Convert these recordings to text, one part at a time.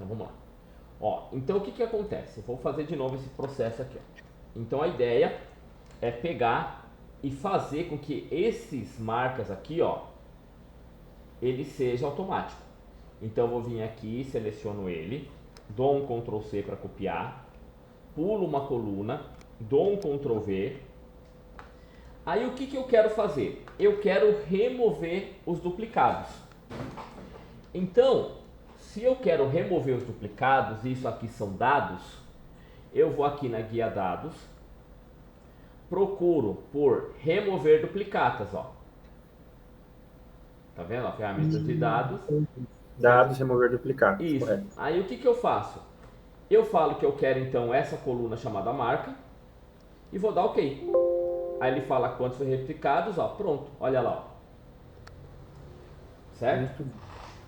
Então vamos lá. Ó, então o que que acontece? Eu vou fazer de novo esse processo aqui. Ó. Então a ideia é pegar e fazer com que esses marcas aqui, ó, ele seja automático. Então eu vou vir aqui, seleciono ele, dou um Ctrl C para copiar, pulo uma coluna, dou um Ctrl V. Aí o que que eu quero fazer? Eu quero remover os duplicados. Então, se eu quero remover os duplicados, isso aqui são dados, eu vou aqui na guia dados, procuro por remover duplicatas, ó. Tá vendo? Ó, ferramentas de dados. Dados, remover duplicados, Isso. correto. Aí o que que eu faço? Eu falo que eu quero então essa coluna chamada marca e vou dar OK. Aí ele fala quantos foi replicados, ó, pronto, olha lá, ó. Certo? Muito bem.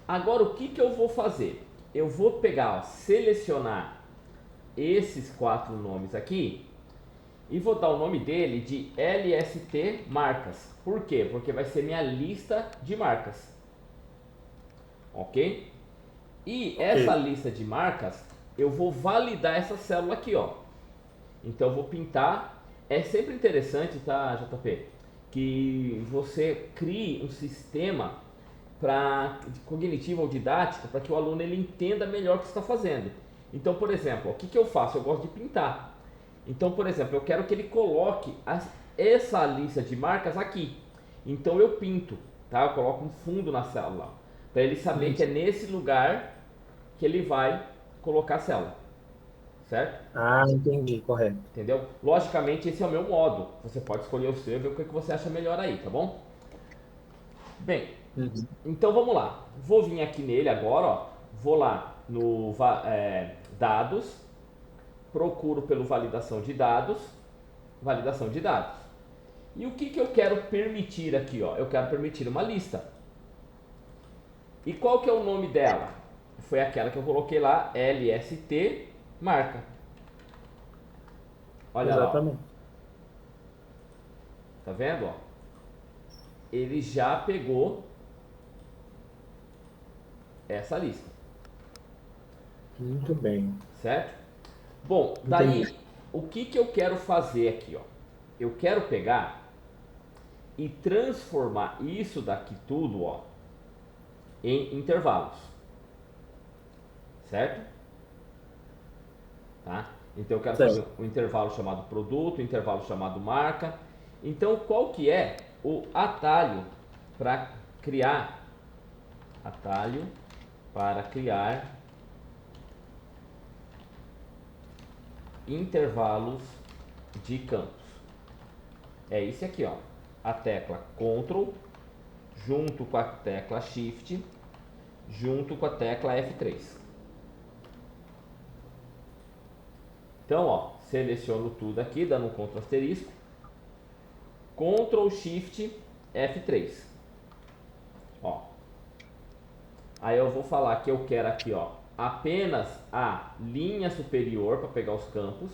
Agora o que que eu vou fazer? Eu vou pegar, ó, selecionar esses 4 nomes aqui e vou dar o nome dele de LST marcas. Por quê? Porque vai ser minha lista de marcas. Ok? E essa Ok. lista de marcas, eu vou validar essa célula aqui, ó. Então eu vou pintar. É sempre interessante, tá, JP? Que você crie um sistema cognitivo ou didático para que o aluno ele entenda melhor o que você está fazendo. Então, por exemplo, o que, que eu faço? Eu gosto de pintar. Então, por exemplo, eu quero que ele coloque essa lista de marcas aqui. Então eu pinto, tá? Eu coloco um fundo na célula para ele saber que é nesse lugar que ele vai colocar a célula, certo? Ah, entendi, correto. Entendeu? Logicamente esse é o meu modo. Você pode escolher o seu e ver o que você acha melhor aí, tá bom? Bem, Uhum. então vamos lá. Vou vir aqui nele agora, ó. Vou lá no dados, procuro pelo validação de dados, validação de dados. E o que que eu quero permitir aqui, ó? Eu quero permitir uma lista. E qual que é o nome dela? Foi aquela que eu coloquei lá, LST marca. Olha lá, ó. Exatamente. Tá vendo, ó? Ele já pegou essa lista, Muito bem. certo? Bom, Entendi. daí o que que eu quero fazer aqui, ó? Eu quero pegar e transformar isso daqui tudo, ó, em intervalos, certo? Tá? Então eu quero fazer Certo. um intervalo chamado produto, um intervalo chamado marca. Então qual que é o atalho para criar atalho para criar intervalos de campos? É esse aqui, ó. A tecla Ctrl junto com a tecla Shift junto com a tecla F3. Então, ó, seleciono tudo aqui, dando um Ctrl asterisco, Ctrl Shift F3. Ó. Aí eu vou falar que eu quero aqui, ó, apenas a linha superior para pegar os campos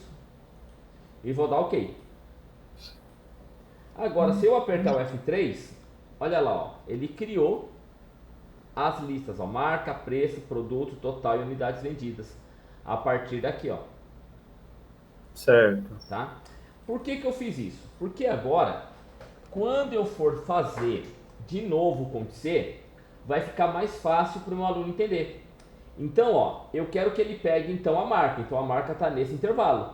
e vou dar OK. Agora, se eu apertar o F3, olha lá, ó, ele criou as listas, ó, marca, preço, produto, total e unidades vendidas. A partir daqui, ó, Certo. tá? Por que que eu fiz isso? Porque agora, quando eu for fazer de novo com C, vai ficar mais fácil para o meu aluno entender. Então, ó, eu quero que ele pegue então a marca. Então a marca está nesse intervalo.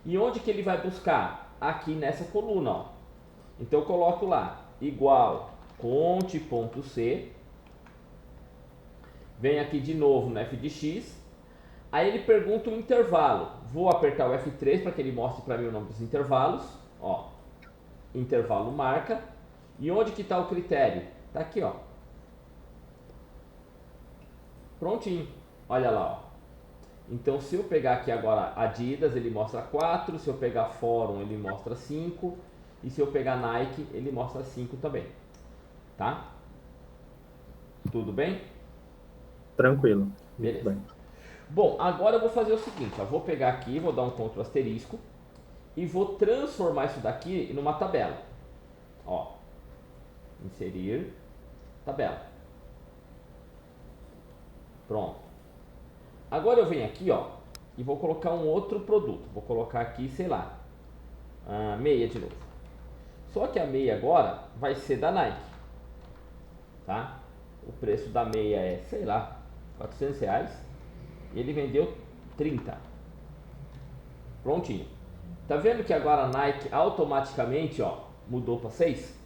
E onde que ele vai buscar? Aqui nessa coluna, ó. Então eu coloco lá igual conte.c, vem aqui de novo no f de x, aí ele pergunta o intervalo. Vou apertar o F3 para que ele mostre para mim o nome dos intervalos, ó, intervalo marca. E onde que está o critério? Tá aqui, ó. Prontinho. Olha lá, ó. Então se eu pegar aqui agora Adidas, ele mostra 4, se eu pegar Fórum, ele mostra 5, e se eu pegar Nike, ele mostra 5 também. Tá? Tudo bem? Tranquilo. Muito Beleza. bem. Bom, agora eu vou fazer o seguinte, eu vou pegar aqui, vou dar um Ctrl asterisco e vou transformar isso daqui numa tabela. Ó, inserir tabela. Pronto. Agora eu venho aqui, ó, e vou colocar um outro produto. Vou colocar aqui, sei lá, a meia de novo. Só que a meia agora vai ser da Nike, tá? O preço da meia é, sei lá, R$ 400. E ele vendeu 30. Prontinho. Tá vendo que agora a Nike automaticamente, ó, mudou para 6?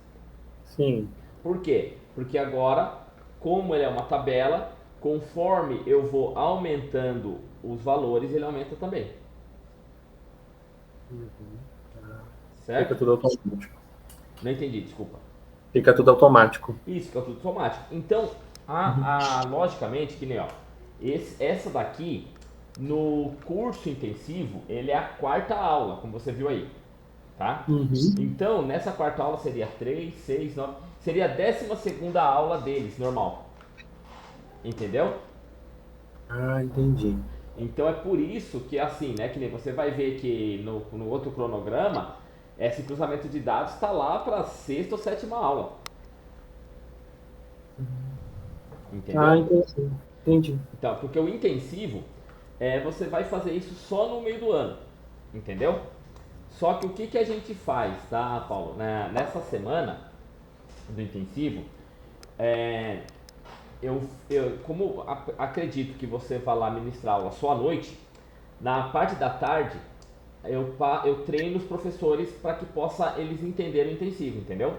Sim. Por quê? Porque agora, como ele é uma tabela, conforme eu vou aumentando os valores, ele aumenta também. Fica Certo? tudo automático. Não entendi, desculpa. Fica tudo automático. Isso, fica tudo automático. Então, logicamente, que nem ó, essa daqui, no curso intensivo, ele é a quarta aula, como você viu aí. Tá? Uhum. Então, nessa quarta aula seria 3, 6, 9. Seria a 12ª aula deles, normal. Entendeu? Ah, entendi. Então é por isso que assim, né? Que nem você vai ver que no outro cronograma, esse cruzamento de dados está lá para a 6ª ou 7ª aula. Entendeu? Ah, entendi. Entendi. Então, porque o intensivo, você vai fazer isso só no meio do ano. Entendeu? Só que o que a gente faz, tá, Paulo? Nessa semana do intensivo, é, como acredito que você vai lá ministrar aula só à noite, na parte da tarde eu treino os professores para que possa eles entenderem o intensivo, entendeu?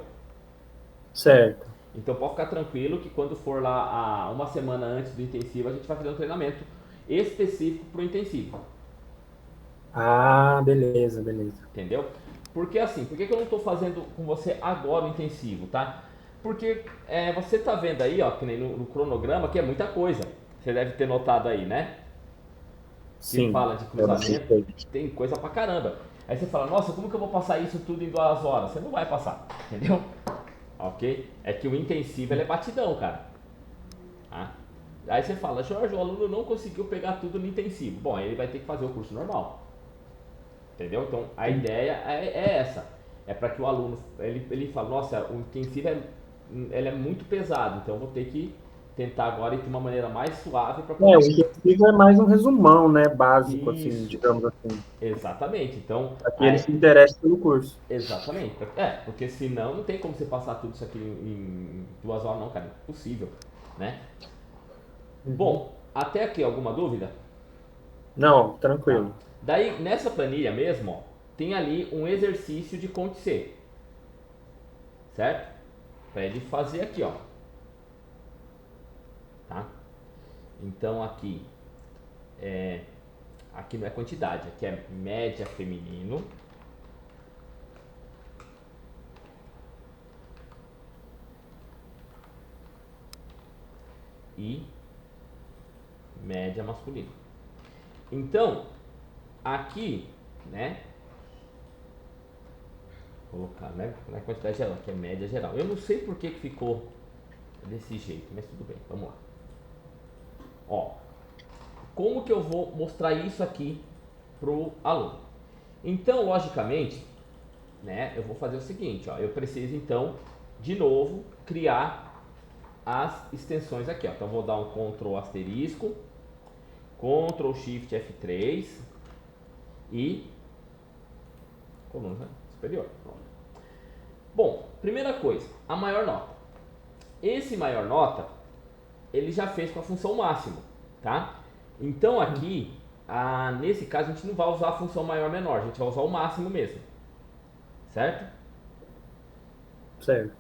Certo. Então pode ficar tranquilo que quando for lá uma semana antes do intensivo a gente vai fazer um treinamento específico para o intensivo. Ah, beleza, beleza. Entendeu? Porque assim, por que eu não estou fazendo com você agora o intensivo, tá? Porque você tá vendo aí, ó, que nem no cronograma, que é muita coisa. Você deve ter notado aí, né? Que Sim, fala de eu cruzamento, sei. tem coisa pra caramba. Aí você fala, nossa, como que eu vou passar isso tudo em 2 horas? Você não vai passar, entendeu? Ok? É que o intensivo ele é batidão, cara. Tá? Aí você fala, Jorge, o aluno não conseguiu pegar tudo no intensivo. Bom, aí ele vai ter que fazer o curso normal. Entendeu? Então a ideia é essa. É para que o aluno ele fale, nossa, o intensivo ele é muito pesado, então eu vou ter que tentar agora ir de uma maneira mais suave para O poder. intensivo é mais um resumão, né? Básico, assim, Isso, digamos assim. exatamente. Então, Para que ele se interesse pelo curso. exatamente. Porque senão não tem como você passar tudo isso aqui em 2 horas, não, cara. Impossível, né? Uhum. Bom, até aqui alguma dúvida? Não, Tá. tranquilo. Daí, nessa planilha mesmo, ó, tem ali um exercício de Conte C, certo? Para ele fazer aqui, ó. Tá? Então aqui não é quantidade, aqui é média feminino e média masculino. Então, aqui, né? Vou colocar, né? Na quantidade geral, que é média geral. Eu não sei por que ficou desse jeito, mas tudo bem, vamos lá. Ó, como que eu vou mostrar isso aqui pro aluno? Então, logicamente, né? Eu vou fazer o seguinte, ó. Eu preciso então, de novo, criar as extensões aqui, ó. Então, vou dar um Ctrl asterisco, Ctrl Shift F3 e coluna superior. Pronto. Bom, primeira coisa, a maior nota. Esse maior nota, ele já fez com a função máximo, tá? Então aqui, nesse caso, a gente não vai usar a função maior menor, a gente vai usar o máximo mesmo, certo? Certo.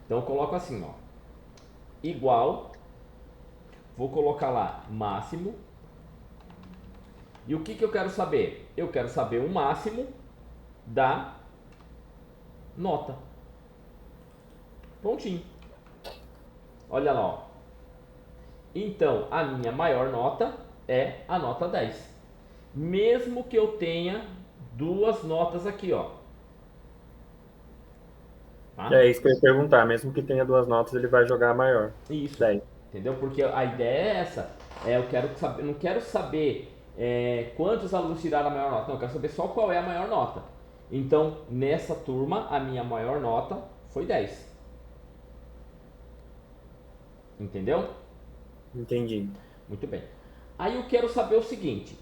Então eu coloco assim, ó, igual, vou colocar lá máximo. E o que eu quero saber? Eu quero saber o máximo da nota. Prontinho. Olha lá, ó. Então, a minha maior nota é a nota 10. Mesmo que eu tenha duas notas aqui, ó. Tá? É isso que eu ia perguntar. Mesmo que tenha duas notas, ele vai jogar a maior. Isso. 10. Entendeu? Porque a ideia é essa. Eu quero saber, não quero saber quantos alunos tiraram a maior nota. Não, eu quero saber só qual é a maior nota. Então, nessa turma, a minha maior nota foi 10. Entendeu? Entendi. Muito bem. Aí eu quero saber o seguinte: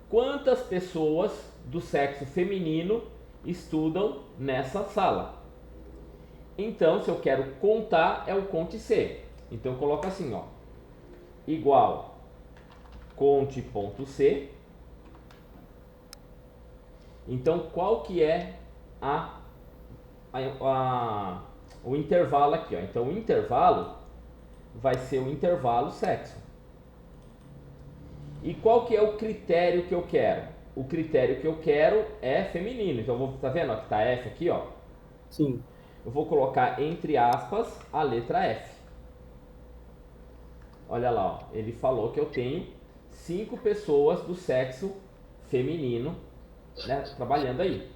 quantas pessoas do sexo feminino estudam nessa sala? Então, se eu quero contar, é o conte C. Então eu coloco assim, ó, igual conte.c. Então, qual que é o intervalo aqui, ó? Então, o intervalo vai ser o intervalo sexo. E qual que é o critério que eu quero? O critério que eu quero é feminino. Então, tá vendo ó, que tá F aqui, ó? Sim. Eu vou colocar entre aspas a letra F. Olha lá, ó, ele falou que eu tenho 5 pessoas do sexo feminino, né, trabalhando aí.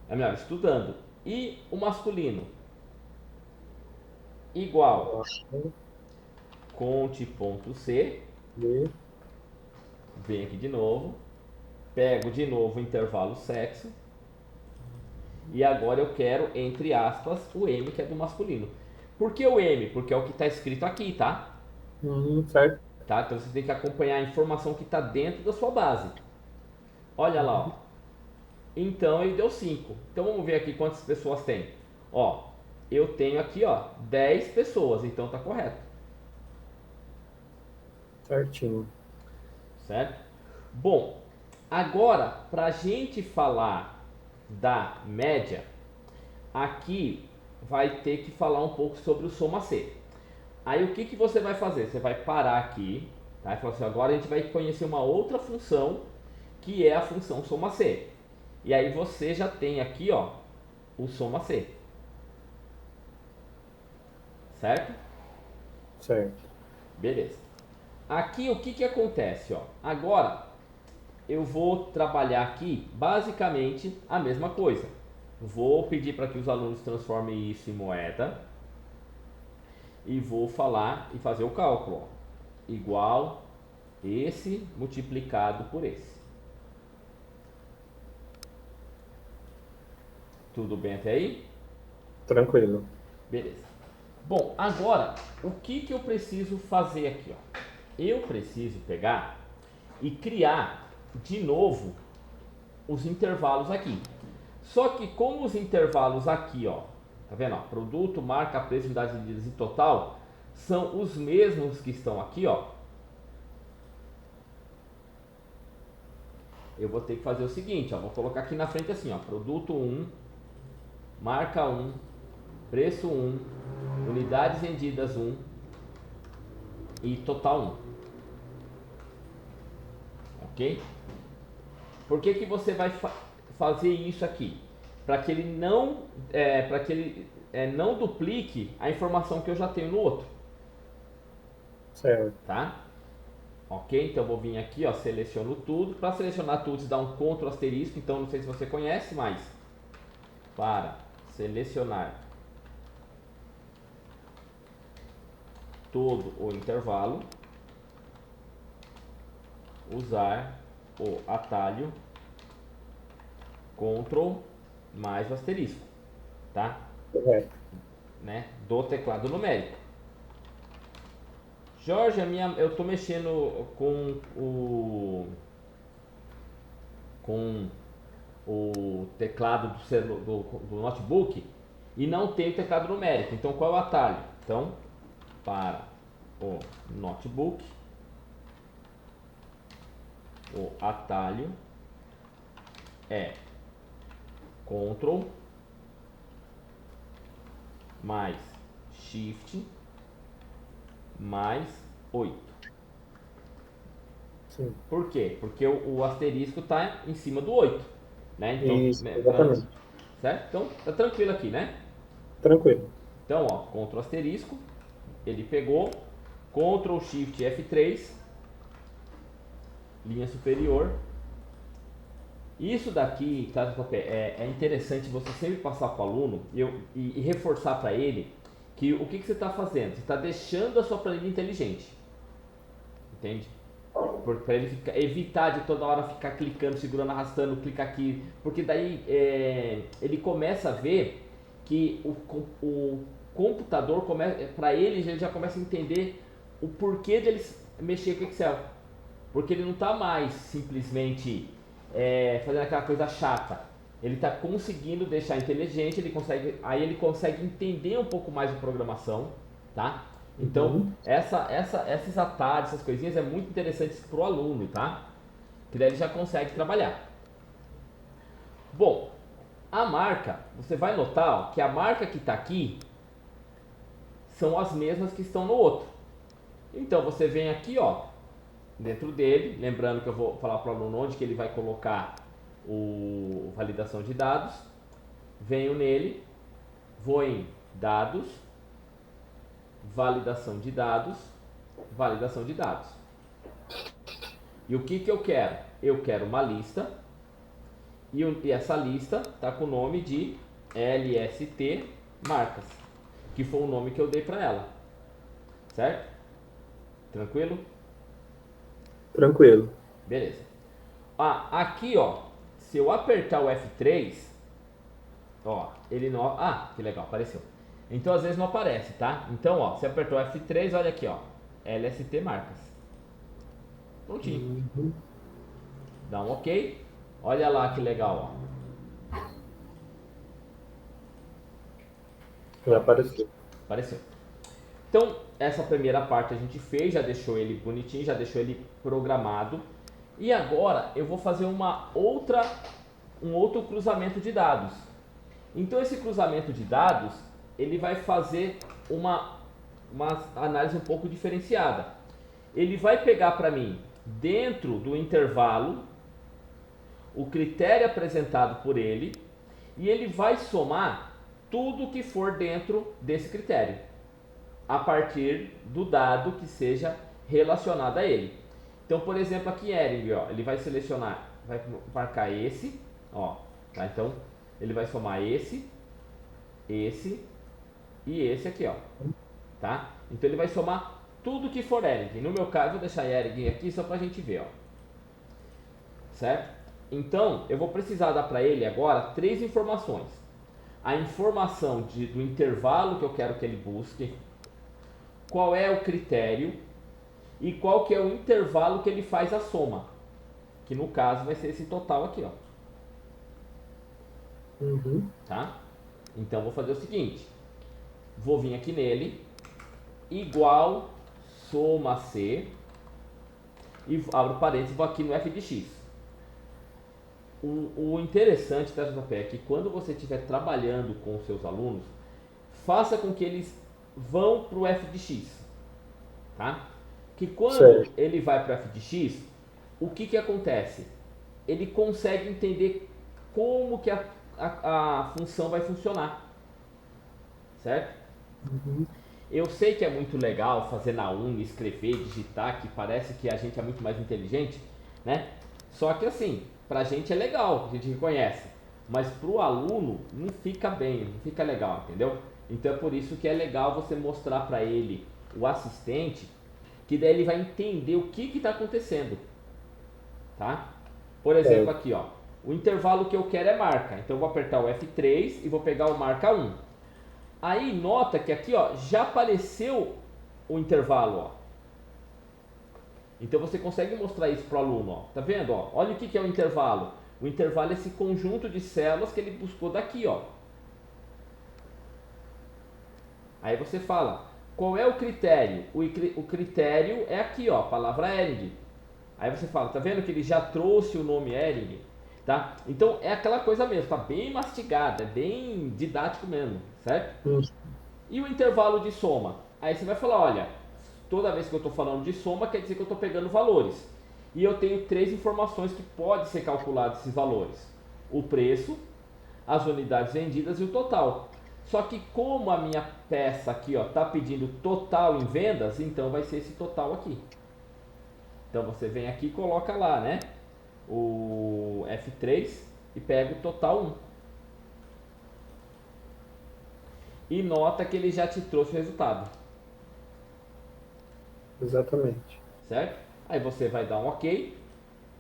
É melhor, estudando. E o masculino? Igual conte.c. E Vem aqui de novo. Pego de novo o intervalo sexo. E agora eu quero, entre aspas, o M, que é do masculino. Por que o M? Porque é o que está escrito aqui, tá? certo. Tá? Então você tem que acompanhar a informação que está dentro da sua base. Olha lá, ó. Então ele deu 5. Então vamos ver aqui quantas pessoas tem. Ó, eu tenho aqui, ó, 10 pessoas, então tá correto. Certinho. Certo? Bom, agora para a gente falar da média, aqui vai ter que falar um pouco sobre o soma C. Aí o que, que você vai fazer? Você vai parar aqui, tá? E falar assim, agora a gente vai conhecer uma outra função, que é a função soma C. E aí você já tem aqui, ó, o soma C. Certo? Certo. Beleza. Aqui o que, que acontece, ó? Agora eu vou trabalhar aqui basicamente a mesma coisa. Vou pedir para que os alunos transformem isso em moeda e vou falar e fazer o cálculo, ó. Igual esse multiplicado por esse. Tudo bem até aí? Tranquilo. Beleza. Bom, agora o que, que eu preciso fazer aqui, ó? Eu preciso pegar e criar de novo os intervalos aqui. Só que como os intervalos aqui, ó, tá vendo? Ó, produto, marca, preço, unidades vendidas e total são os mesmos que estão aqui, ó. Eu vou ter que fazer o seguinte, ó, vou colocar aqui na frente assim, ó, produto 1, marca 1, preço 1, unidades vendidas 1 e total 1. Ok? Por que, que você vai fazer isso aqui? Para que ele não duplique a informação que eu já tenho no outro. Certo. Tá? Ok? Então eu vou vir aqui, ó, seleciono tudo. Para selecionar tudo, você dá um Ctrl asterisco. Então não sei se você conhece, mas para selecionar todo o intervalo, usar o atalho Ctrl mais o asterisco, tá? Correto. Né? Do teclado numérico. Jorge, eu estou mexendo com o teclado do notebook e não tem o teclado numérico. Então qual é o atalho? Então, para o notebook, o atalho é Ctrl mais Shift mais 8. Sim. Por quê? Porque o asterisco está em cima do 8. Né? Então, Isso, exatamente. certo? Então, tá tranquilo aqui, né? Tranquilo. Então, ó, Ctrl asterisco, ele pegou, Ctrl Shift F3, linha superior. Isso daqui, tá, é interessante você sempre passar para o aluno e reforçar para ele que o que você está fazendo? Você está deixando a sua planilha inteligente. Entende? Para ele evitar de toda hora ficar clicando, segurando, arrastando, clica aqui. Porque daí ele começa a ver que o computador, para ele já começa a entender o porquê dele mexer com o Excel. Porque ele não está mais simplesmente fazendo aquela coisa chata. Ele está conseguindo deixar inteligente, aí ele consegue entender um pouco mais de programação, tá? Então, esses atalhos, essas coisinhas é muito interessante para o aluno, tá? Que daí ele já consegue trabalhar. Bom, a marca, você vai notar ó, que a marca que está aqui são as mesmas que estão no outro. Então, você vem aqui, ó, dentro dele, lembrando que eu vou falar para o aluno onde que ele vai colocar o validação de dados. Venho nele, vou em dados, validação de dados, validação de dados. E o que eu quero? Eu quero uma lista e essa lista está com o nome de LST marcas, que foi o nome que eu dei para ela. Certo? Tranquilo? Tranquilo. Beleza. Aqui ó, se eu apertar o F3, ó, ele não... Ah, que legal, apareceu. Então às vezes não aparece, tá? Então ó, se apertou o F3, olha aqui ó, LST marcas. Prontinho. Dá um OK. Olha lá que legal, ó. Já apareceu. Apareceu. Então, essa primeira parte a gente fez, já deixou ele bonitinho, já deixou ele programado. E agora eu vou fazer um outro cruzamento de dados. Então esse cruzamento de dados, ele vai fazer uma análise um pouco diferenciada. Ele vai pegar para mim, dentro do intervalo, o critério apresentado por ele, e ele vai somar tudo que for dentro desse critério, a partir do dado que seja relacionado a ele. Então, por exemplo, aqui em Ering, ó, ele vai selecionar, vai marcar esse, ó, tá? Então, ele vai somar esse e esse aqui, ó, tá? Então, ele vai somar tudo que for Ering. No meu caso, vou deixar Ering aqui só pra gente ver, ó, certo? Então, eu vou precisar dar para ele agora 3 informações. A informação do intervalo que eu quero que ele busque, qual é o critério e qual que é o intervalo que ele faz a soma, que no caso vai ser esse total aqui, ó. Tá? Então vou fazer o seguinte, vou vir aqui nele, igual soma C, e abro parênteses, vou aqui no f de x. O interessante da JP é que quando você estiver trabalhando com os seus alunos, faça com que eles vão para o f de x, tá? Que quando ele vai para o f de x, o que acontece? Ele consegue entender como que a função vai funcionar, certo? Eu sei que é muito legal fazer na Uni, escrever, digitar, que parece que a gente é muito mais inteligente, né? Só que assim, pra gente é legal, a gente reconhece, mas pro aluno não fica bem, não fica legal, entendeu? Então é por isso que é legal você mostrar para ele, o assistente, que daí ele vai entender o que está acontecendo, tá? Por exemplo, aqui, ó, o intervalo que eu quero é marca, então eu vou apertar o F3 e vou pegar o marca 1. Aí nota que aqui, ó, já apareceu o intervalo, ó. Então você consegue mostrar isso para o aluno, ó. Tá vendo, ó? Olha o que é o intervalo. O intervalo é esse conjunto de células que ele buscou daqui, ó. Aí você fala, qual é o critério? O critério é aqui, ó, a palavra Ering. Aí você fala, tá vendo que ele já trouxe o nome Ering? Tá? Então é aquela coisa mesmo, tá bem mastigado, é bem didático mesmo, certo? E o intervalo de soma? Aí você vai falar, olha, toda vez que eu estou falando de soma, quer dizer que eu estou pegando valores. E eu tenho 3 informações que podem ser calculados esses valores. O preço, as unidades vendidas e o total. Só que como a minha peça aqui está pedindo total em vendas, então vai ser esse total aqui. Então você vem aqui e coloca lá, né? O F3 e pega o total 1. E nota que ele já te trouxe o resultado. Exatamente. Certo? Aí você vai dar um OK.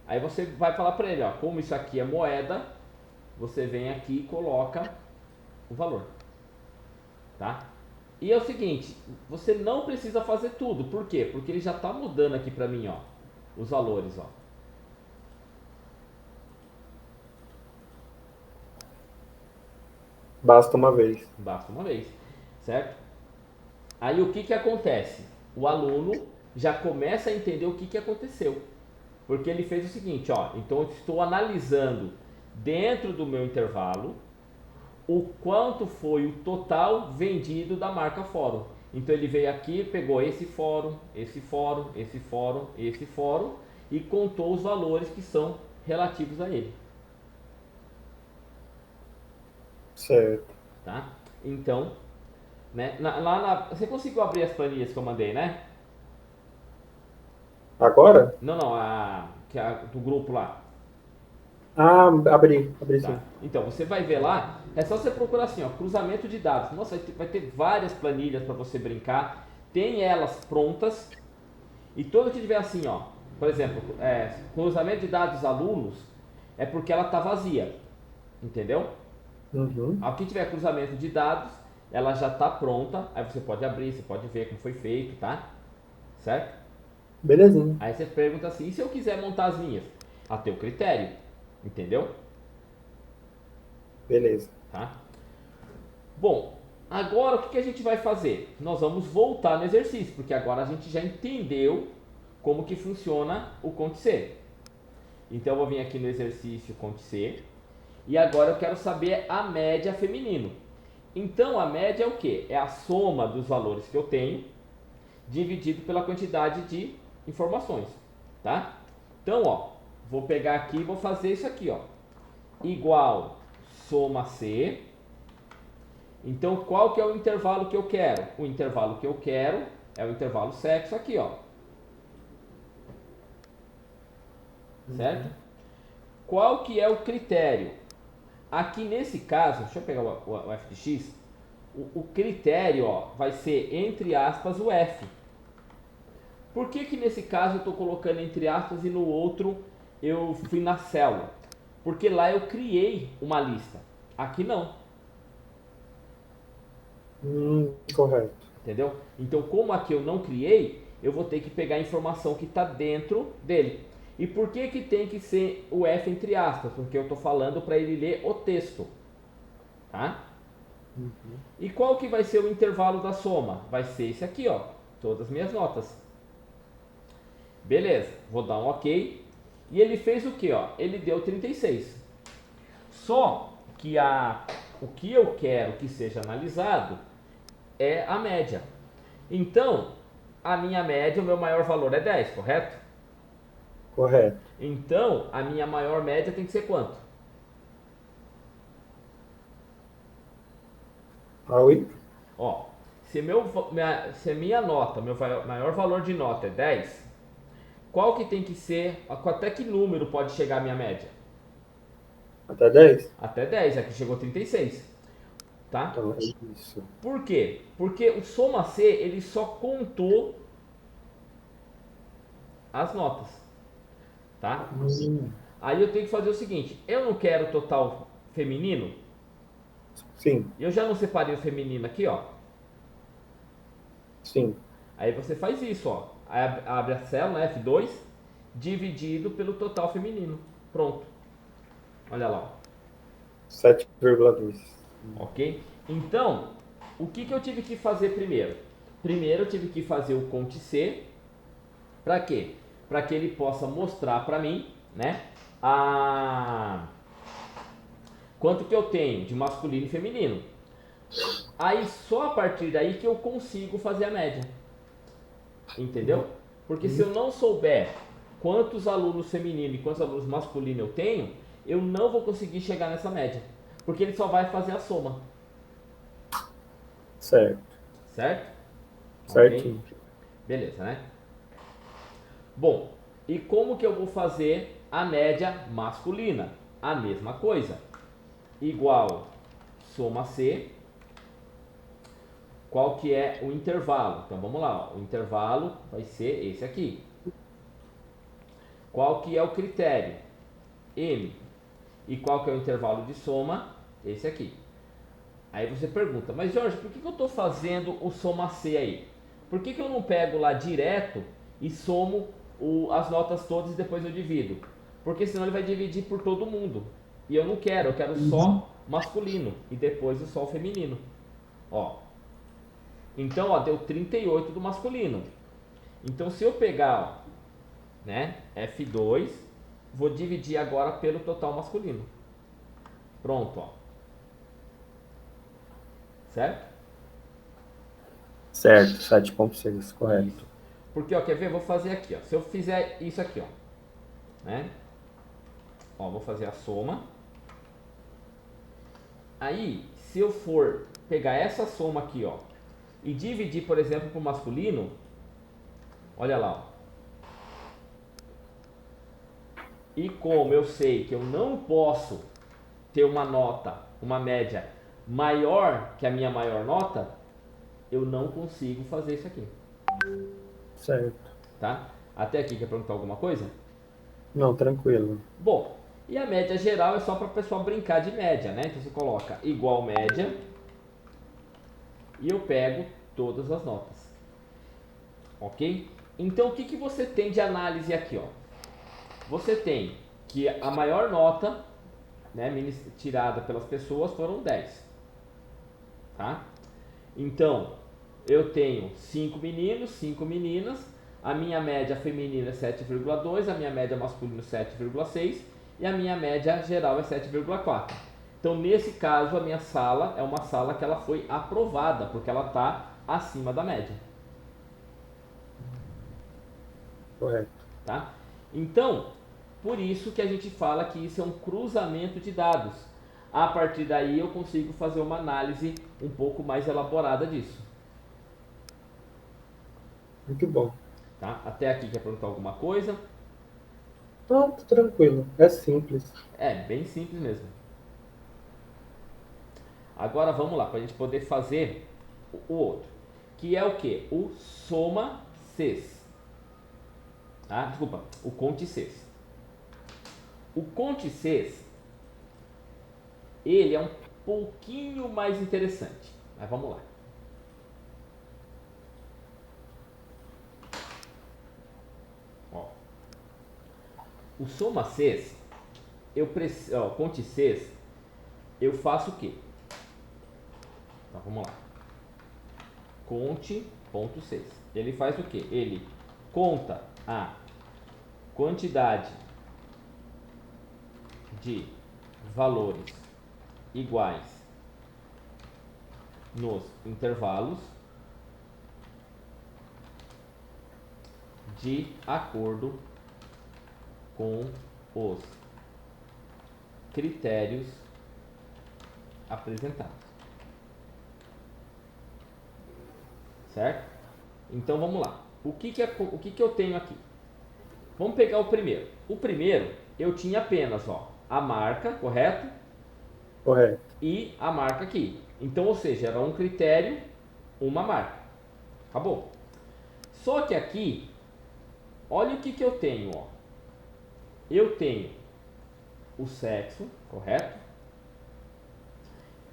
Aí você vai falar para ele, ó, como isso aqui é moeda, você vem aqui e coloca o valor. Tá? E é o seguinte, você não precisa fazer tudo. Por quê? Porque ele já está mudando aqui para mim, ó, os valores, ó. Basta uma vez. Basta uma vez, certo? Aí o que que acontece? O aluno já começa a entender o que que aconteceu. Porque ele fez o seguinte, ó, então eu estou analisando dentro do meu intervalo o quanto foi o total vendido da marca fórum. Então ele veio aqui, pegou esse fórum, esse fórum, esse fórum, esse fórum e contou os valores que são relativos a ele, Certo. tá? Então, né, você conseguiu abrir as planilhas que eu mandei, né? Agora? Não, que é a do grupo lá. Ah, abri Tá. sim. Então, você vai ver lá, é só você procurar assim, ó, cruzamento de dados. Nossa, vai ter várias planilhas para você brincar. Tem elas prontas. E todo que tiver assim, ó, por exemplo, cruzamento de dados alunos, é porque ela está vazia. Entendeu? Uhum. Aqui tiver cruzamento de dados, ela já está pronta. Aí você pode abrir, você pode ver como foi feito, tá? Certo? Belezinha. Aí você pergunta assim, e se eu quiser montar as minhas? A teu critério. Entendeu? Beleza. Tá? Bom, agora o que a gente vai fazer? Nós vamos voltar no exercício, porque agora a gente já entendeu como que funciona o Conte C. Então eu vou vir aqui no exercício Conte C e agora eu quero saber a média feminino. Então a média é o que? É a soma dos valores que eu tenho dividido pela quantidade de informações, tá? Então, ó, vou pegar aqui e vou fazer isso aqui, ó. Igual soma C. Então, qual que é o intervalo que eu quero? O intervalo que eu quero é o intervalo sexo aqui, ó. Certo? Qual que é o critério? Aqui nesse caso, deixa eu pegar o f de x. O critério, ó, vai ser entre aspas o f. Por que que nesse caso eu estou colocando entre aspas e no outro eu fui na célula? Porque lá eu criei uma lista. Aqui não. Correto. Entendeu? Então, como aqui eu não criei, eu vou ter que pegar a informação que está dentro dele. E por que que tem que ser o F entre aspas? Porque eu estou falando para ele ler o texto. Tá? E qual que vai ser o intervalo da soma? Vai ser esse aqui, ó. Todas as minhas notas. Beleza, vou dar um OK. E ele fez o que, ó? Ele deu 36. Só que o que eu quero que seja analisado é a média. Então, a minha média, o meu maior valor é 10, correto? Correto. Então, a minha maior média tem que ser quanto? Oi? Ó, se a minha nota, meu maior valor de nota é 10, qual que tem que ser, até que número pode chegar a minha média? Até 10? Até 10, aqui chegou 36, tá? Então é isso. Por quê? Porque o soma C, ele só contou as notas, tá? Aí eu tenho que fazer o seguinte, eu não quero total feminino, Sim, eu já não separei o feminino aqui, ó. sim. Aí você faz isso, ó. Aí abre a célula, né, F2, dividido pelo total feminino. Pronto. Olha lá, ó. 7,2. Ok? Então, o que que eu tive que fazer primeiro? Primeiro eu tive que fazer o Conte C. Para quê? Para que ele possa mostrar para mim, né, quanto que eu tenho de masculino e feminino. Aí só a partir daí que eu consigo fazer a média. Entendeu? Porque se eu não souber quantos alunos femininos e quantos alunos masculinos eu tenho, eu não vou conseguir chegar nessa média. Porque ele só vai fazer a soma. Certo. Certo? Certinho. Ok? Beleza, né? Bom, e como que eu vou fazer a média masculina? A mesma coisa. Igual soma C. Qual que é o intervalo? Então vamos lá, ó. O intervalo vai ser esse aqui. Qual que é o critério? M. E qual que é o intervalo de soma? Esse aqui. Aí você pergunta, mas Jorge, por que eu estou fazendo o soma C aí? Por que eu não pego lá direto e somo as notas todas e depois eu divido. Porque senão ele vai dividir por todo mundo. E eu não quero, eu quero só masculino e depois só o feminino. Ó. Então, ó, deu 38 do masculino. Então, se eu pegar, ó, né, F2, vou dividir agora pelo total masculino. Pronto, ó. Certo? Certo, 7,6, correto. Isso. Porque, ó, quer ver? Vou fazer aqui, ó. Se eu fizer isso aqui, ó, né? Ó, vou fazer a soma. Aí, se eu for pegar essa soma aqui, ó, e dividir, por exemplo, por masculino, olha lá, ó. E como eu sei que eu não posso ter uma nota, uma média maior que a minha maior nota, eu não consigo fazer isso aqui. Certo. Tá? Até aqui, quer perguntar alguma coisa? Não, tranquilo. Bom, e a média geral é só para o pessoal brincar de média, né? Então você coloca igual média e eu pego todas as notas. Ok? Então o que você tem de análise aqui, ó? Você tem que a maior nota, né, tirada pelas pessoas foram 10. Tá? Então, eu tenho 5 meninos, 5 meninas, a minha média feminina é 7,2, a minha média masculina é 7,6 e a minha média geral é 7,4. Então, nesse caso, a minha sala é uma sala que ela foi aprovada, porque ela está acima da média. Correto. Tá? Então, por isso que a gente fala que isso é um cruzamento de dados. A partir daí eu consigo fazer uma análise um pouco mais elaborada disso. Muito bom. Tá? Até aqui quer perguntar alguma coisa? Não, tá tranquilo. É simples. É, bem simples mesmo. Agora vamos lá, para a gente poder fazer o outro. Que é o que? O soma Cs. Ah, desculpa, o conte Cs. O conte Cs, ele é um pouquinho mais interessante. Mas vamos lá. Ó. O soma Cs, conte Cs, eu faço o quê? Então, vamos lá. Conte.6. Ele faz o quê? Ele conta a quantidade de valores iguais nos intervalos de acordo com os critérios apresentados. Certo? Então vamos lá. O que eu tenho aqui? Vamos pegar o primeiro. O primeiro eu tinha apenas, ó, a marca, correto? Correto. E a marca aqui. Então, ou seja, era um critério, uma marca. Acabou. Só que aqui, olha o que eu tenho, ó. Eu tenho o sexo, correto?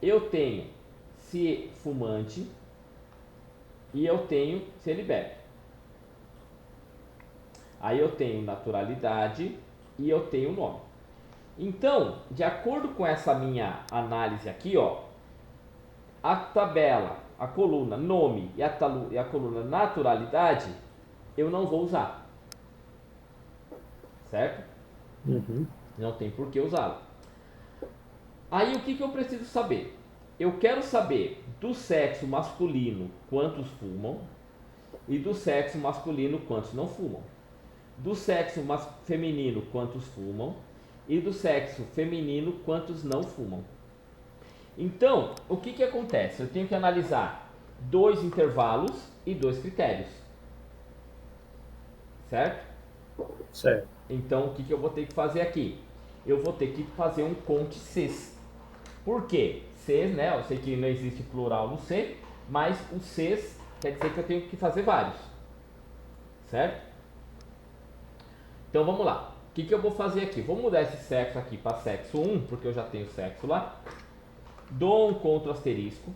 Eu tenho se fumante e eu tenho se ele bebe. Aí eu tenho naturalidade e eu tenho nome. Então, de acordo com essa minha análise aqui, ó, a tabela, a coluna nome e a coluna naturalidade, eu não vou usar. Certo? Uhum. Não tem por que usá-la. Aí o que eu preciso saber? Eu quero saber do sexo masculino quantos fumam e do sexo masculino quantos não fumam. Do sexo feminino quantos fumam e do sexo feminino quantos não fumam. Então, o que acontece? Eu tenho que analisar 2 intervalos e 2 critérios. Certo? Certo. Então, o que eu vou ter que fazer aqui? Eu vou ter que fazer um conte Cs. Por quê? Cs, né? Eu sei que não existe plural no C, mas o Cs quer dizer que eu tenho que fazer vários. Certo? Então, vamos lá. O que eu vou fazer aqui? Vou mudar esse sexo aqui para sexo 1, porque eu já tenho sexo lá. Dou um Ctrl asterisco.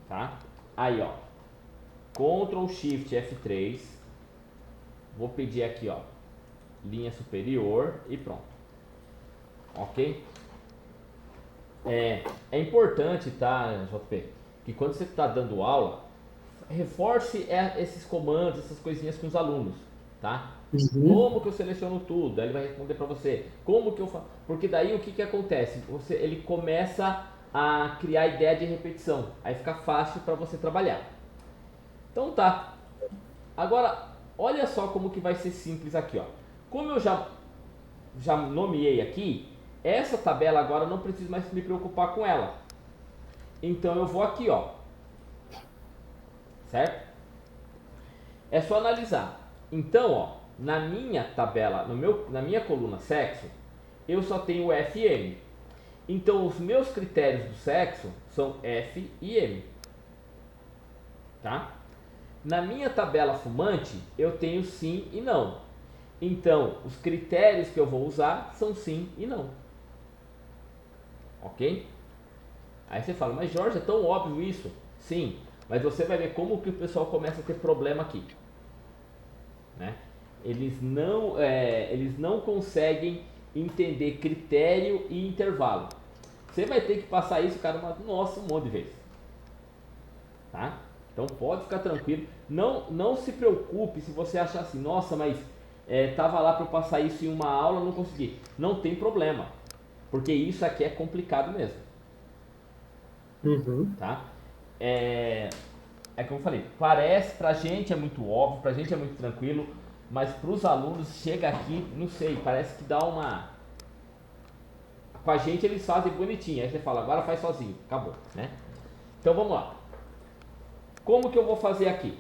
Tá? Aí, ó. Ctrl Shift F3. vou pedir aqui, ó, linha superior e pronto. Ok? É importante, tá, JP, que quando você está dando aula, reforce esses comandos, essas coisinhas com os alunos, tá? Uhum. Como que eu seleciono tudo? Aí ele vai responder para você. Como que eu faço? Porque daí o que acontece? Ele começa a criar ideia de repetição. Aí fica fácil para você trabalhar. Então tá. Agora, olha só como que vai ser simples aqui, ó. Como eu já nomeei aqui, essa tabela agora eu não preciso mais me preocupar com ela. Então eu vou aqui, ó. Certo? É só analisar. Então, ó, na minha tabela, na minha coluna sexo, eu só tenho F e M. Então, os meus critérios do sexo são F e M. Tá? Na minha tabela fumante, eu tenho sim e não. Então, os critérios que eu vou usar são sim e não. Ok? Aí você fala, mas Jorge, é tão óbvio isso? Sim, mas você vai ver como que o pessoal começa a ter problema aqui. Né? Eles não conseguem entender critério e intervalo. Você vai ter que passar isso, cara, um monte de vezes. Tá? Então pode ficar tranquilo. Não se preocupe se você achar assim, nossa, mas tava lá para eu passar isso em uma aula, não consegui. Não tem problema, porque isso aqui é complicado mesmo. Uhum. Tá? Como eu falei, parece pra gente é muito óbvio, pra gente é muito tranquilo, mas pros alunos chega aqui, não sei, parece que dá uma... Com a gente eles fazem bonitinho, aí você fala, agora faz sozinho, acabou, né? Então vamos lá. Como que eu vou fazer aqui?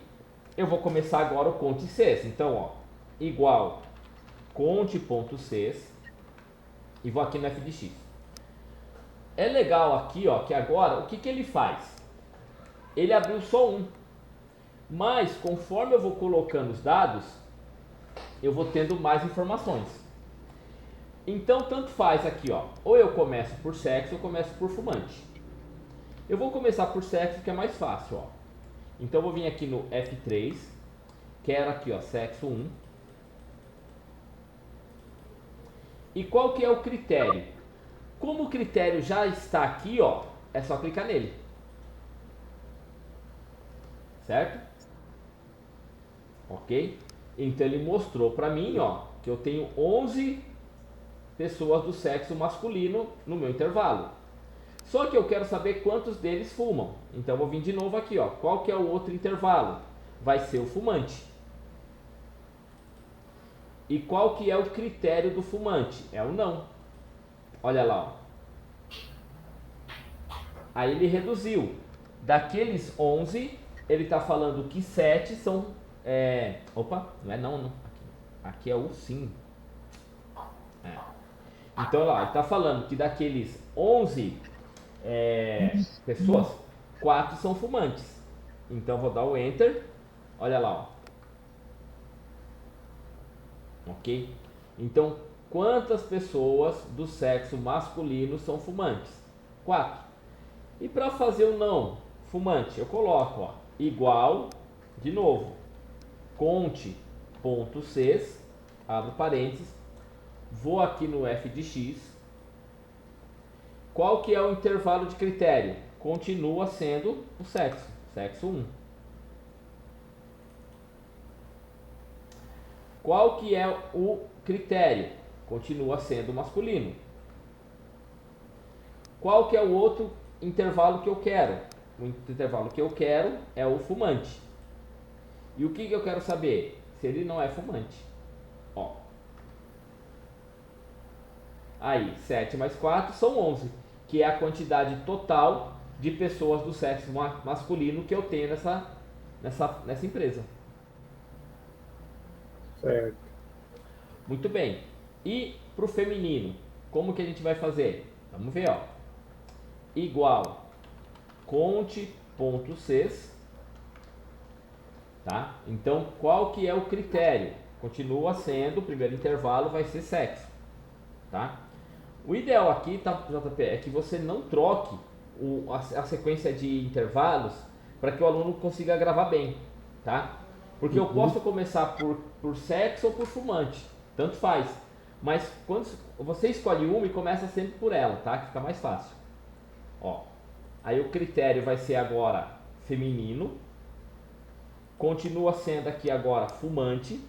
Eu vou começar agora o conte Cs, então ó, igual conte.cs e vou aqui no f de x. É legal aqui, ó, que agora, o que ele faz? Ele abriu só um, mas conforme eu vou colocando os dados, eu vou tendo mais informações. Então tanto faz aqui, ó, ou eu começo por sexo ou começo por fumante. Eu vou começar por sexo que é mais fácil, ó. Então eu vou vir aqui no F3, quero aqui, ó, sexo 1. E qual que é o critério? Como o critério já está aqui, ó, é só clicar nele. Certo? Ok? Então ele mostrou para mim, ó, que eu tenho 11 pessoas do sexo masculino no meu intervalo. Só que eu quero saber quantos deles fumam. Então eu vou vir de novo aqui, ó. Qual que é o outro intervalo? Vai ser o fumante. E qual que é o critério do fumante? É o não. Olha lá, ó. Aí ele reduziu. Daqueles 11, ele está falando que 7 são... Opa, não é não. Aqui é o sim. Então lá, ele está falando que daqueles 11 pessoas, 4 são fumantes. Então vou dar o Enter. Olha lá, ó. Ok? Então, quantas pessoas do sexo masculino são fumantes? 4. E para fazer o não fumante, eu coloco, ó, igual, de novo, conte.cs, abro parênteses, vou aqui no f de x. Qual que é o intervalo de critério? Continua sendo o sexo, sexo 1. Qual que é o critério? Continua sendo masculino. Qual que é o outro intervalo que eu quero? O intervalo que eu quero é o fumante. E o que eu quero saber? Se ele não é fumante. Ó. Aí, 7 mais 4 são 11, que é a quantidade total de pessoas do sexo masculino que eu tenho nessa empresa. Certo. Muito bem. E para o feminino, como que a gente vai fazer? Vamos ver, ó. Igual conte.cs, tá? Então, qual que é o critério? Continua sendo, o primeiro intervalo vai ser sexo, tá? O ideal aqui, tá, JP, é que você não troque a sequência de intervalos para que o aluno consiga gravar bem, tá? Porque eu posso começar por por sexo ou por fumante, tanto faz. Mas quando você escolhe uma e começa sempre por ela, tá? Que fica mais fácil. Ó, aí o critério vai ser agora feminino, continua sendo aqui agora fumante,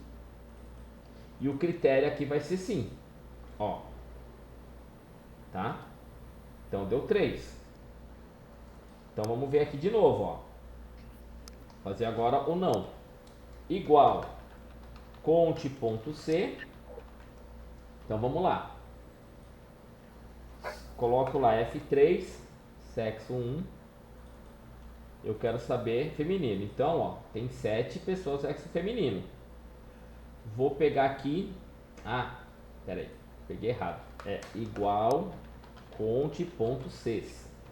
e o critério aqui vai ser sim, ó, tá? Então deu 3. Então vamos ver aqui de novo, ó. Fazer agora o não. Igual conte.c. Então vamos lá. Coloco lá F3, sexo 1. Eu quero saber feminino. Então, ó, tem 7 pessoas sexo feminino. Vou pegar aqui. Ah, peraí, peguei errado. É igual conte.c.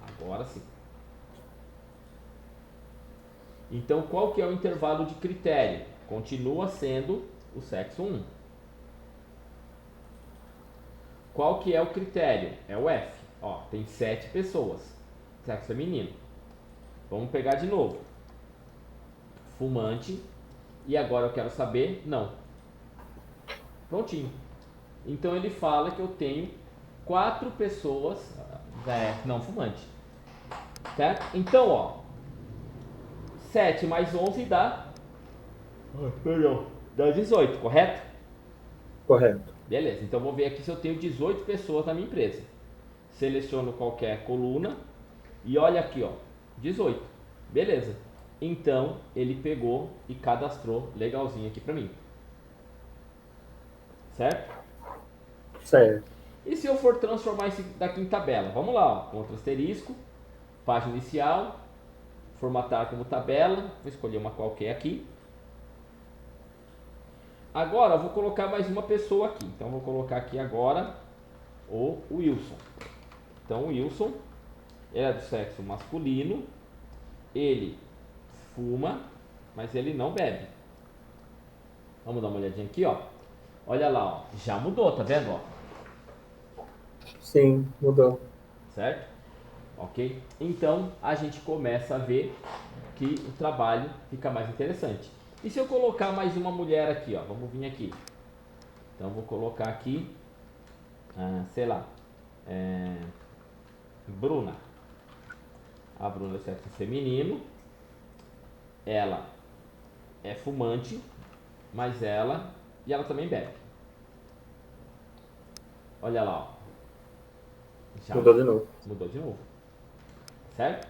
Agora sim. Então, qual que é o intervalo de critério? Continua sendo o sexo 1. Qual que é o critério? É o F. Ó, tem 7 pessoas. Sexo feminino. Vamos pegar de novo. Fumante. E agora eu quero saber não. Prontinho. Então ele fala que eu tenho 4 pessoas não fumante. Certo? Então, ó. 7 mais 11 dá... Perdão. Dá 18, correto? Correto. Beleza, então vou ver aqui se eu tenho 18 pessoas na minha empresa. Seleciono qualquer coluna e olha aqui, ó, 18. Beleza. Então ele pegou e cadastrou legalzinho aqui pra mim. Certo? Certo. E se eu for transformar isso daqui em tabela? Vamos lá, ó, contra asterisco, página inicial, formatar como tabela, vou escolher uma qualquer aqui. Agora eu vou colocar mais uma pessoa aqui. Então eu vou colocar aqui agora o Wilson. Então o Wilson é do sexo masculino, ele fuma, mas ele não bebe. Vamos dar uma olhadinha aqui, ó. Olha lá, ó, já mudou, tá vendo, ó? Sim, mudou. Certo? Ok? Então a gente começa a ver que o trabalho fica mais interessante. E se eu colocar mais uma mulher aqui, ó, vamos vir aqui. Então vou colocar aqui, sei lá, Bruna. A Bruna é sexo feminino, ela é fumante, mas ela também bebe. Olha lá, ó. Já Mudou de novo. mudou de novo. Certo?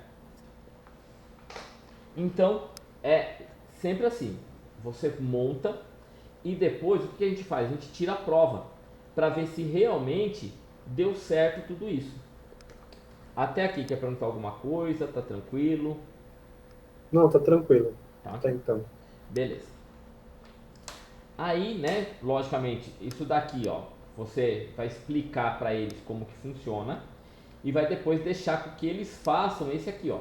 Então, é sempre assim. Você monta e depois o que a gente faz? A gente tira a prova para ver se realmente deu certo tudo isso. Até aqui, quer perguntar alguma coisa? Tá tranquilo? Não, tá tranquilo. Tá? Tá então. Beleza. Aí, né, logicamente, isso daqui, ó, você vai explicar para eles como que funciona e vai depois deixar com que eles façam esse aqui, ó.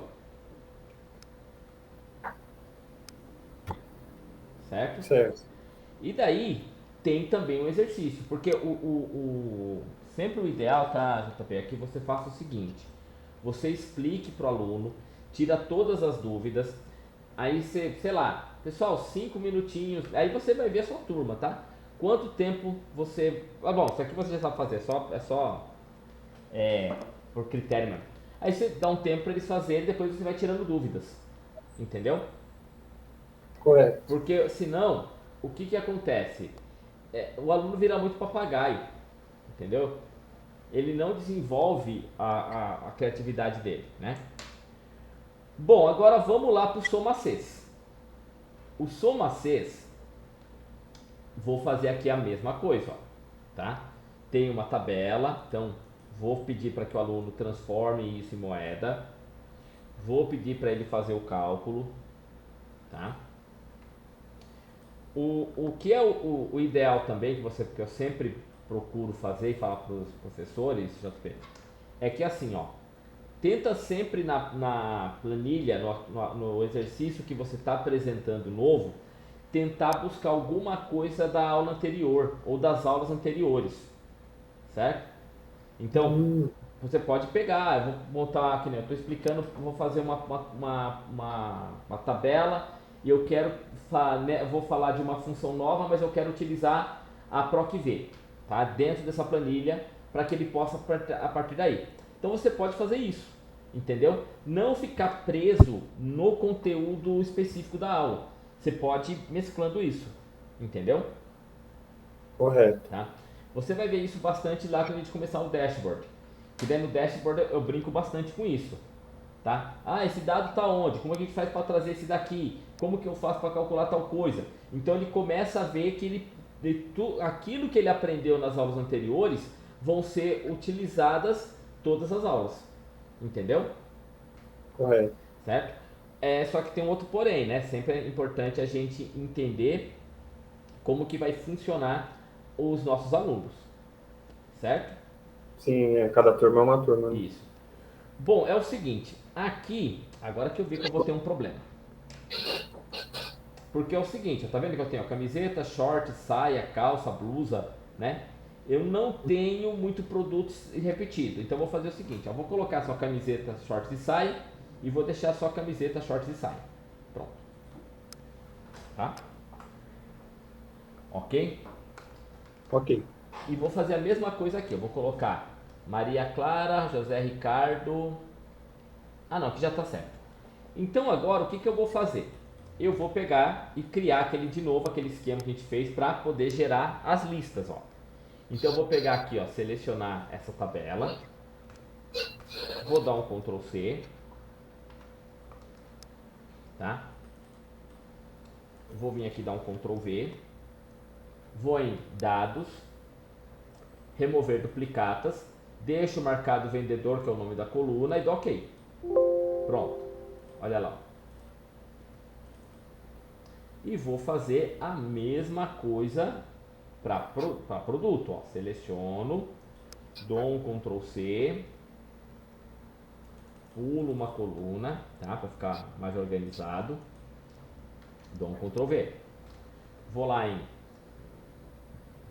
Certo? Certo. E daí tem também um exercício, porque sempre o ideal, tá, JP, é que você faça o seguinte: você explique para o aluno, tira todas as dúvidas, aí você, sei lá, pessoal, 5 minutinhos, aí você vai ver a sua turma, tá? Quanto tempo você. Ah, bom, isso aqui você já sabe fazer, é só por critério mesmo. Aí você dá um tempo para eles fazerem, depois você vai tirando dúvidas, entendeu? Correto. Porque senão, o que que acontece? O aluno vira muito papagaio, entendeu? Ele não desenvolve a criatividade dele, né? Bom, agora vamos lá para o Soma Cs. O Soma Cs, vou fazer aqui a mesma coisa, ó, tá? Tem uma tabela, então vou pedir para que o aluno transforme isso em moeda. Vou pedir para ele fazer o cálculo, tá? O que é o ideal também, que eu sempre procuro fazer e falar para os professores, JP, é que assim, ó, tenta sempre na planilha, no exercício que você está apresentando novo, tentar buscar alguma coisa da aula anterior ou das aulas anteriores, certo? Então, você pode pegar, eu vou montar, que nem eu estou explicando, vou fazer uma tabela e eu quero, vou falar de uma função nova, mas eu quero utilizar a PROC-V, tá? Dentro dessa planilha, para que ele possa a partir daí. Então você pode fazer isso, entendeu? Não ficar preso no conteúdo específico da aula. Você pode ir mesclando isso, entendeu? Correto. Tá? Você vai ver isso bastante lá quando a gente começar o dashboard. E daí no dashboard eu brinco bastante com isso. Tá? Ah, esse dado está onde? Como a gente faz para trazer esse daqui? Como que eu faço para calcular tal coisa? Então ele começa a ver que aquilo que ele aprendeu nas aulas anteriores vão ser utilizadas todas as aulas. Entendeu? Correto. Certo? Só que tem um outro porém, né? Sempre é importante a gente entender como que vai funcionar os nossos alunos. Certo? Sim, cada turma é uma turma, né? Isso. Bom, é o seguinte, aqui, agora que eu vi que eu vou ter um problema. Porque é o seguinte, tá vendo que eu tenho camiseta, short, saia, calça, blusa, né? Eu não tenho muito produtos repetido. Então eu vou fazer o seguinte, eu vou colocar só camiseta, shorts e saia e vou deixar só camiseta, shorts e saia. Pronto. Tá? Ok? Ok. E vou fazer a mesma coisa aqui. Eu vou colocar Maria Clara, José Ricardo. Ah não, aqui já está certo. Então agora o que eu vou fazer? Eu vou pegar e criar de novo aquele esquema que a gente fez para poder gerar as listas, ó. Então eu vou pegar aqui, ó, selecionar essa tabela, vou dar um Ctrl C, tá? Vou vir aqui dar um Ctrl V, vou em dados, remover duplicatas, deixo marcado vendedor, que é o nome da coluna, e dou OK. Pronto, olha lá. E vou fazer a mesma coisa para produto, ó. Seleciono, dou um Ctrl C, pulo uma coluna, tá? Para ficar mais organizado, dou um Ctrl V. Vou lá em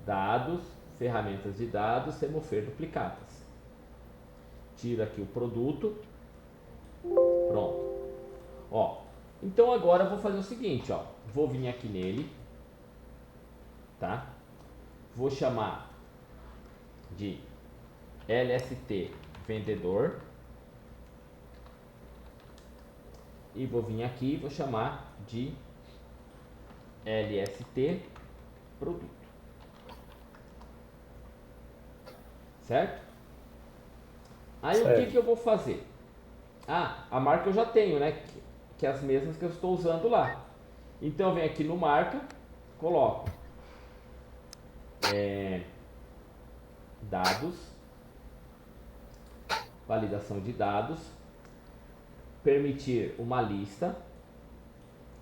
dados, ferramentas de dados, remover duplicatas. Tiro aqui o produto, pronto. Ó, então agora eu vou fazer o seguinte, ó. Vou vir aqui nele, tá? Vou chamar de LST vendedor e vou vir aqui e vou chamar de LST produto. Certo? Aí o que eu vou fazer? Ah, a marca eu já tenho, né? Que é as mesmas que eu estou usando lá. Então eu venho aqui no marca, coloco dados, validação de dados, permitir uma lista,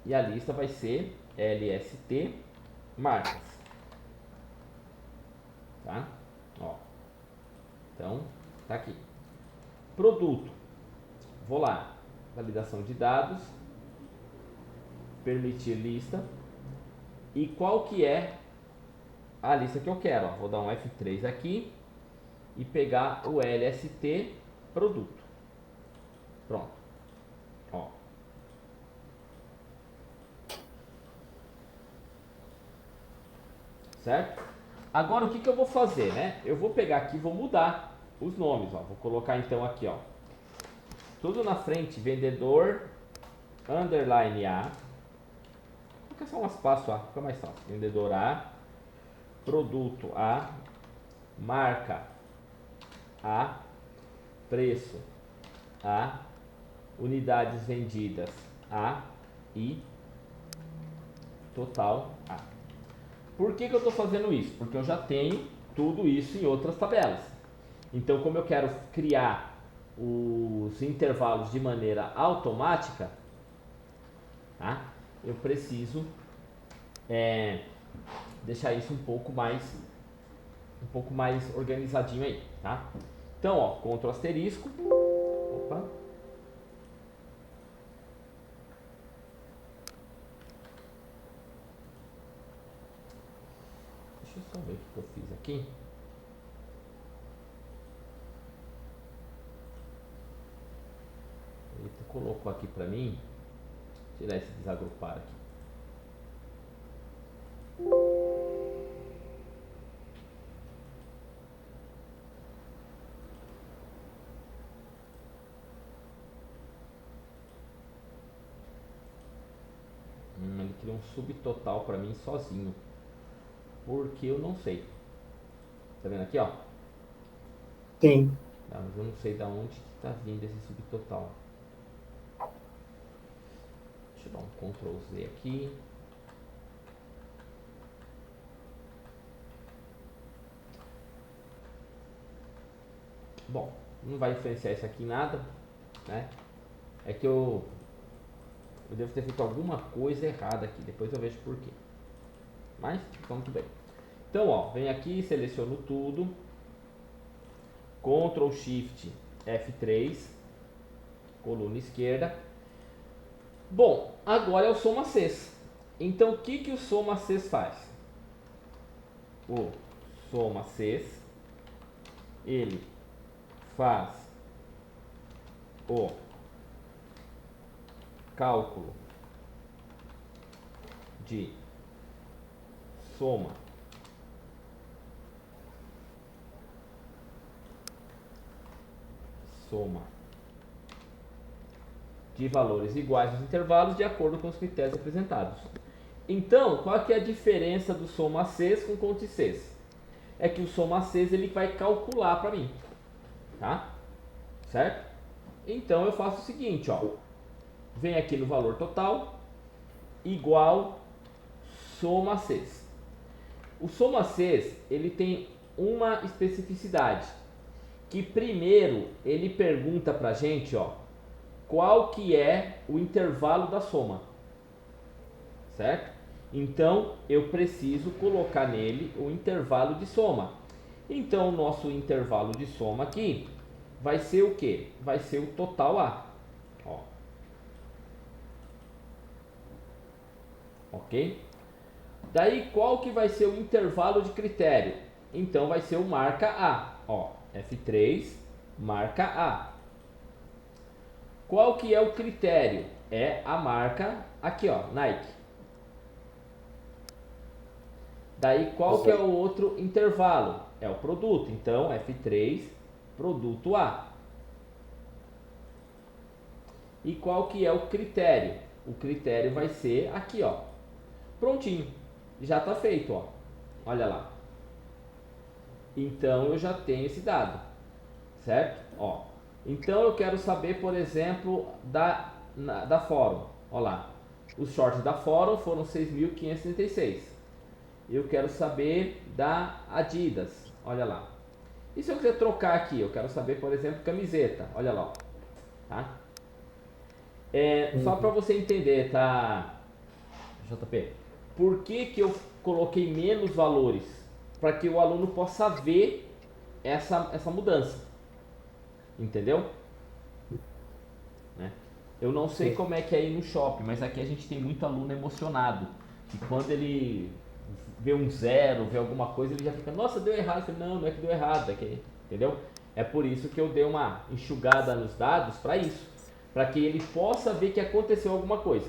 e a lista vai ser LST marcas. Tá? Ó. Então, tá aqui. Produto. Vou lá, validação de dados, permitir lista, e qual que é a lista que eu quero, ó. Vou dar um F3 aqui e pegar o LST produto. Pronto. Ó. Certo? Agora o que eu vou fazer, né? Eu vou pegar aqui e vou mudar os nomes, ó. Vou colocar então aqui, ó. Tudo na frente, vendedor, underline A. Vou colocar só um espaço A, fica mais fácil. Vendedor A, produto A, marca A, preço A, unidades vendidas A e total A. Por que eu estou fazendo isso? Porque eu já tenho tudo isso em outras tabelas. Então, como eu quero criar os intervalos de maneira automática, tá? Eu preciso deixar isso um pouco mais organizadinho aí, tá? Então, ó, Ctrl asterisco. Opa. Deixa eu só ver o que eu fiz aqui. Ele colocou aqui pra mim tirar esse desagrupar aqui. Ele criou um subtotal para mim sozinho. Porque eu não sei. Tá vendo aqui, ó? Sim. Mas eu não sei da onde que tá vindo esse subtotal. Deixa eu dar um Ctrl Z aqui. Bom, não vai influenciar isso aqui em nada, né? É que eu devo ter feito alguma coisa errada aqui, depois eu vejo por quê. Mas, vamos tudo bem. Então, ó, vem aqui, seleciono tudo. Ctrl Shift F3, coluna esquerda. Bom, agora é o soma Cs. Então, o que o soma Cs faz? O soma Cs, ele faz o cálculo de soma de valores iguais nos intervalos de acordo com os critérios apresentados. Então, qual que é a diferença do soma Cs com conte Cs? É que o soma Cs ele vai calcular para mim, tá? Certo? Então eu faço o seguinte, ó. Vem aqui no valor total igual soma Cs. O soma Cs ele tem uma especificidade, que primeiro ele pergunta pra gente, ó, qual que é o intervalo da soma, certo? Então eu preciso colocar nele o intervalo de soma. Então o nosso intervalo de soma aqui vai ser o que? Vai ser o total A, ó. Ok? Daí qual que vai ser o intervalo de critério? Então vai ser o marca A, ó, F3 marca A. Qual que é o critério? É a marca aqui, ó, Nike. Daí qual que é o outro intervalo? É o produto. Então F3 produto A. E qual que é o critério? O critério vai ser aqui, ó. Prontinho. Já está feito, ó. Olha lá. Então eu já tenho esse dado, certo? Ó. Então eu quero saber, por exemplo, da Fórum. Olha lá. Os shorts da Fórum foram 6.536. Eu quero saber da Adidas. Olha lá. E se eu quiser trocar aqui? Eu quero saber, por exemplo, camiseta. Olha lá. Ó. Tá? Só para você entender, tá, JP? Por que eu coloquei menos valores? Para que o aluno possa ver essa mudança. Entendeu? Né? Eu não sei como é que é aí no shopping, mas aqui a gente tem muito aluno emocionado. E quando ele vê um zero, vê alguma coisa, ele já fica, nossa, deu errado. Eu falei, não é que deu errado, é que, entendeu? É por isso que eu dei uma enxugada nos dados para isso. Para que ele possa ver que aconteceu alguma coisa.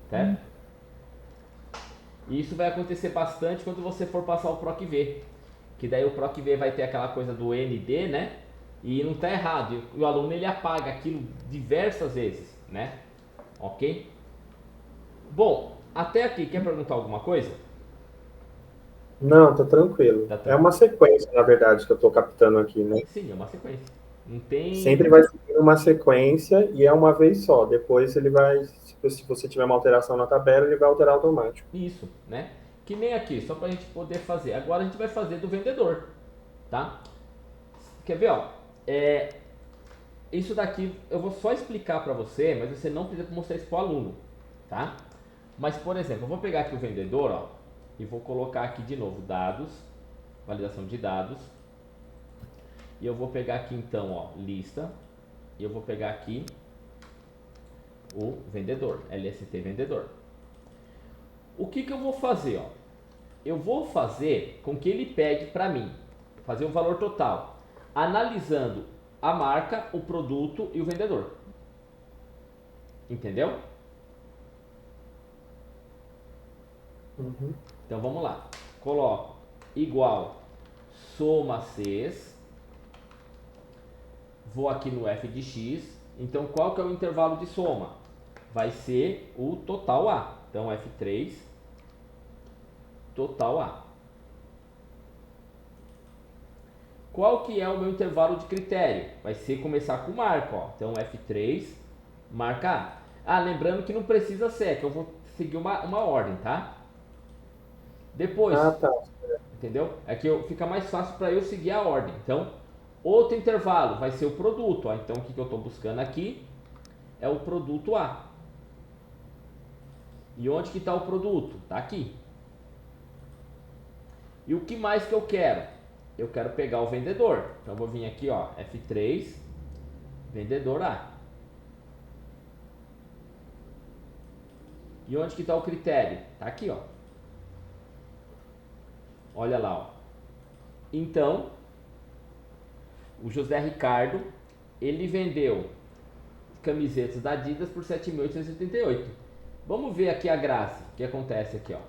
Certo? E isso vai acontecer bastante quando você for passar o PROC-V. Que daí o PROC-V vai ter aquela coisa do ND, né? E não está errado. E o aluno ele apaga aquilo diversas vezes, né? Ok? Bom, até aqui, quer perguntar alguma coisa? Não, tá tranquilo. Tá É tranquilo. uma sequência, na verdade, que eu tô captando aqui, né? Sim, é uma sequência. Não tem... Sempre vai seguir uma sequência e é uma vez só. Depois ele vai, se você tiver uma alteração na tabela, ele vai alterar automático. Isso, né? Que nem aqui, só pra gente poder fazer. Agora a gente vai fazer do vendedor, tá? Quer ver, ó? Isso daqui eu vou só explicar pra você, mas você não precisa mostrar isso pro aluno, tá? Mas, por exemplo, eu vou pegar aqui o vendedor, ó, e vou colocar aqui de novo dados, validação de dados. E eu vou pegar aqui então, ó, lista, e eu vou pegar aqui o vendedor, LST vendedor. O que eu vou fazer, ó? Eu vou fazer com que ele pegue para mim, fazer o valor total, analisando a marca, o produto e o vendedor. Entendeu? Uhum. Então vamos lá. Coloco igual soma Cs. Vou aqui no f de x. Então qual que é o intervalo de soma? Vai ser o total A. Então F3 total A. Qual que é o meu intervalo de critério? Vai ser começar com marca, ó. Então F3 marca A. Ah, lembrando que não precisa ser, que eu vou seguir uma ordem, tá? Depois, Ah, tá. entendeu? É que fica mais fácil para eu seguir a ordem. Então, outro intervalo vai ser o produto, ó. Então o que eu estou buscando aqui é o produto A. E onde que está o produto? Está aqui. E o que mais que eu quero? Eu quero pegar o vendedor. Então eu vou vir aqui, ó, F3, vendedor A. E onde que está o critério? Está aqui, ó. Olha lá, ó. Então, o José Ricardo, ele vendeu camisetas da Adidas por 7.878. Vamos ver aqui a Grazi, o que acontece aqui, ó.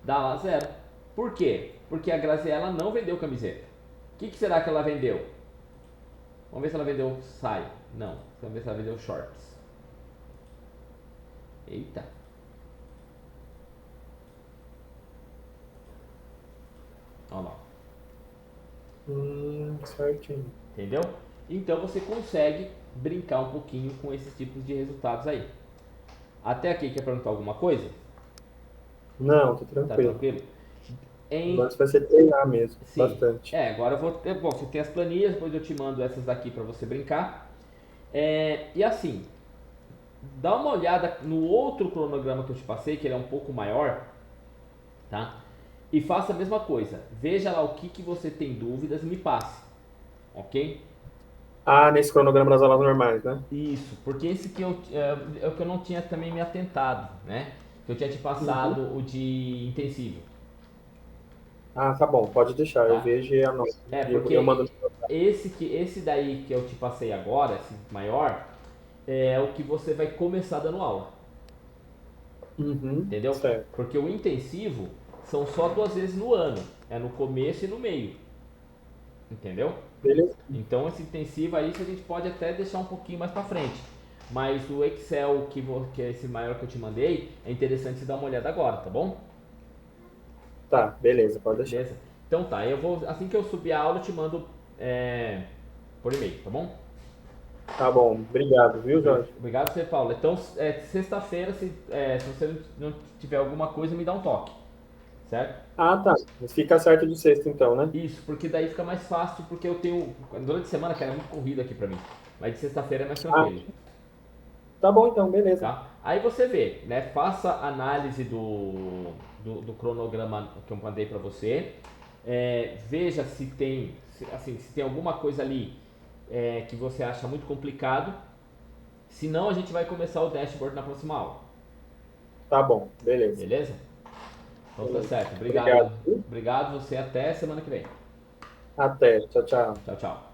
Dá lá 0. Por quê? Porque a Graziella não vendeu camiseta. O que será que ela vendeu? Vamos ver se ela vendeu saia. Não. Vamos ver se ela vendeu shorts. Eita. Olha lá. Certinho. Entendeu? Então você consegue brincar um pouquinho com esses tipos de resultados aí. Até aqui, quer perguntar alguma coisa? Não, tô Tá tranquilo. tranquilo? Em Agora vai ser treinar mesmo, Sim. bastante. Agora eu vou ter. Bom, você tem as planilhas, depois eu te mando essas daqui para você brincar. E assim, dá uma olhada no outro cronograma que eu te passei, que ele é um pouco maior, tá? E faça a mesma coisa. Veja lá o que você tem dúvidas e me passe, ok? Ah, nesse cronograma das aulas normais, né? Isso, porque esse que é o que eu não tinha também me atentado, né? Que eu tinha te Uhum. passado o de intensivo, Ah, tá bom, pode deixar. Eu tá? vejo e anoto. E eu Porque mando. esse daí que eu te passei agora, esse maior, é o que você vai começar dando aula, Uhum, entendeu? certo. Porque o intensivo são só 2 vezes no ano, é no começo e no meio, entendeu? Beleza? Então esse intensivo aí a gente pode até deixar um pouquinho mais para frente. Mas o Excel que é esse maior que eu te mandei, é interessante você dar uma olhada agora, tá bom? Tá, beleza, pode deixar. Beleza? Então tá, eu vou, assim que eu subir a aula, eu te mando por e-mail, tá bom? Tá bom, obrigado, viu, Jorge? Obrigado você, Paulo. Então, sexta-feira, se você não tiver alguma coisa, me dá um toque, certo? Ah, tá. Fica certo de sexta então, né? Isso, porque daí fica mais fácil, porque eu tenho. Durante a semana, cara, é muito corrido aqui pra mim. Mas de sexta-feira é mais Ah, tranquilo, tá bom então, beleza. tá? Aí você vê, né? Faça análise do cronograma que eu mandei pra você. Veja se tem, se tem alguma coisa ali que você acha muito complicado. Se não, a gente vai começar o dashboard na próxima aula, Tá bom, beleza. beleza? Então tá Beleza. certo. Obrigado, Obrigado. viu? Obrigado você. Até semana que vem. Até. Tchau, tchau. Tchau, tchau.